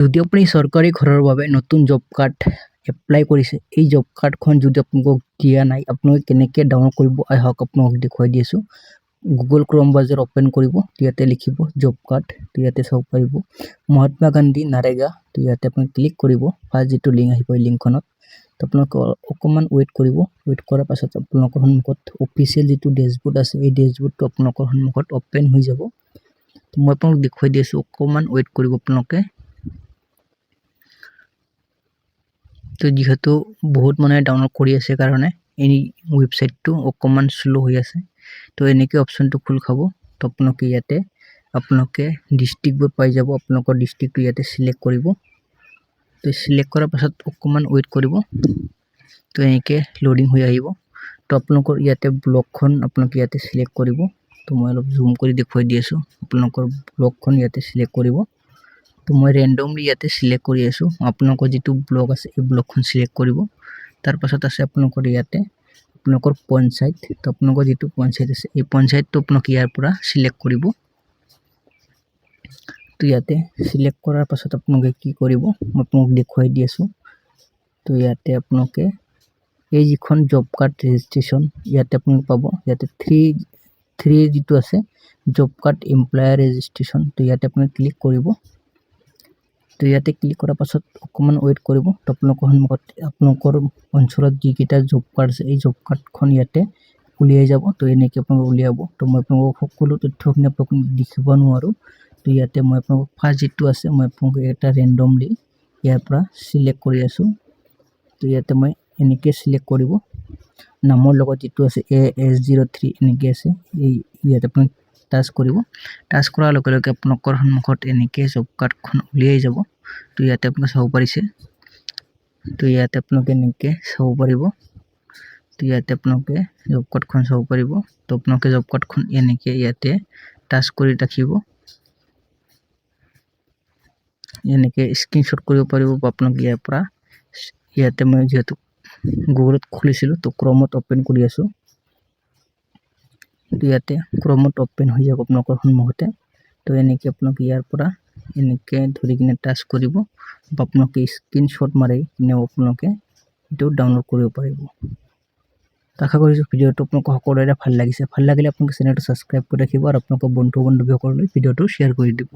যদি আপুনি চৰকাৰী ঘৰৰ বাবে নতুন জব কাৰ্ড এপ্লাই কৰিছে, এই জব কাৰ্ডখন যদি আপোনালোকক দিয়া নাই, আপোনালোকে কেনেকৈ ডাউনলোড কৰিব আহক আপোনালোকক দেখুৱাই দি আছোঁ। গুগল ক্ৰম ব্ৰাউজাৰ ওপেন কৰিব, ইয়াতে লিখিব জব কাৰ্ড, ইয়াতে চাব পাৰিব মহাত্মা গান্ধী নাৰেগা। ইয়াতে আপুনি ক্লিক কৰিব, ফাৰ্ষ্ট যিটো লিংক আহিব এই লিংকখনত আপোনালোকে অকণমান ৱেইট কৰিব। ৱেইট কৰাৰ পাছত আপোনালোকৰ সন্মুখত অফিচিয়েল যিটো ডেছবৰ্ড আছে, এই ডেছবৰ্ডটো আপোনালোকৰ সন্মুখত ওপেন হৈ যাব। মই আপোনালোকক দেখুৱাই দি আছোঁ, অকণমান ৱেইট কৰিব আপোনালোকে। তো যেহেতু বহুত মানুহে ডাউনলোড কৰি আছে কাৰণে এই ৱেবছাইটটো অকণমান শ্ল' হৈ আছে। তো এনেকৈ অপশ্যনটো খোল খাব। তো আপোনালোকে ইয়াতে ডিষ্ট্ৰিক্টবোৰ পাই যাব। আপোনালোকৰ ডিষ্ট্ৰিক্টটো ইয়াতে চিলেক্ট কৰিব। তো চিলেক্ট কৰাৰ পাছত অকণমান ৱেইট কৰিব। তো এনেকৈ লোডিং হৈ আহিব। তো আপোনালোকৰ ইয়াতে ব্লকখন আপোনালোকে ইয়াতে চিলেক্ট কৰিব। তো মই অলপ জুম কৰি দেখুৱাই দি আছোঁ। আপোনালোকৰ ব্লকখন ইয়াতে চিলেক্ট কৰিব। তো মই ৰেণ্ডমলি ইয়াতে চিলেক্ট কৰি আছোঁ। আপোনালোকৰ যিটো ব্লক আছে এই ব্লকখন চিলেক্ট কৰিব। তাৰ পাছত আছে আপোনালোকৰ ইয়াতে আপোনালোকৰ পঞ্চায়ত। তো আপোনালোকৰ যিটো পঞ্চায়ত আছে এই পঞ্চায়তটো আপোনালোকে ইয়াৰ পৰা চিলেক্ট কৰিব। তো ইয়াতে চিলেক্ট কৰাৰ পাছত আপোনালোকে কি কৰিব মই আপোনালোকক দেখুৱাই দি আছোঁ। তো ইয়াতে আপোনালোকে এই যিখন জব কাৰ্ড ৰেজিষ্ট্ৰেশ্যন ইয়াতে আপোনালোকে পাব। ইয়াতে থ্ৰী যিটো আছে জব কাৰ্ড এমপ্লয়াৰ ৰেজিষ্ট্ৰেশ্যন, তো ইয়াতে আপুনি ক্লিক কৰিব। তো ইয়াতে ক্লিক কৰাৰ পাছত অকণমান ৱেইট কৰিব। তো আপোনালোকৰ সন্মুখত আপোনালোকৰ অঞ্চলত যিকেইটা জব কাৰ্ড আছে এই জব কাৰ্ডখন ইয়াতে উলিয়াই যাব। তো এনেকৈ আপোনালোকে উলিয়াব। তো মই আপোনালোকক সকলো তথ্যখিনি আপোনালোকক দেখিব নোৱাৰোঁ। তো ইয়াতে মই আপোনালোকক ফাৰ্ষ্ট যিটো আছে মই আপোনালোকক এটা ৰেণ্ডমলি ইয়াৰ পৰা চিলেক্ট কৰি আছোঁ। তো ইয়াতে মই এনেকৈ চিলেক্ট কৰিব। নামৰ লগত যিটো আছে AS03 এনেকৈ আছে, এই ইয়াতে আপুনি টাচ কৰিব। টাচ কৰাৰ লগে লগে আপোনালোকৰ সন্মুখত এনেকৈ জব কাৰ্ডখন উলিয়াই যাব। তো ইয়াতে আপোনালোকে চাব পাৰিছে। তো ইয়াতে আপোনালোকে এনেকৈ চাব পাৰিব। তো ইয়াতে আপোনালোকে জব কাৰ্ডখন চাব পাৰিব। তো আপোনালোকে জব কাৰ্ডখন এনেকৈ ইয়াতে টাচ কৰি ৰাখিব। এনেকৈ স্ক্ৰীনশ্বট কৰিব পাৰিব বা আপোনালোকে ইয়াৰ পৰা ইয়াতে মই যিহেতু গুগলত খুলিছিলোঁ তো ক্ৰমত ওপেন কৰি আছোঁ। তো ইয়াতে ক্ৰমত ওপেন হৈ যাব আপোনালোকৰ সন্মুখতে। তো এনেকৈ আপোনালোকে ইয়াৰ পৰা এনেকৈ ধৰি কিনে টাচ কৰিব বা আপোনালোকে স্ক্ৰীনশ্বট মাৰি কিনে আপোনালোকে এইটো ডাউনলোড কৰিব পাৰিব। আশা কৰিছোঁ ভিডিঅ'টো আপোনালোকৰ সকলোৰে ভাল লাগিছে। ভাল লাগিলে আপোনালোকে চেনেলটো ছাবস্ক্ৰাইব কৰি ৰাখিব আৰু আপোনালোকৰ বন্ধু বান্ধৱীসকললৈ ভিডিঅ'টো শ্বেয়াৰ কৰি দিব।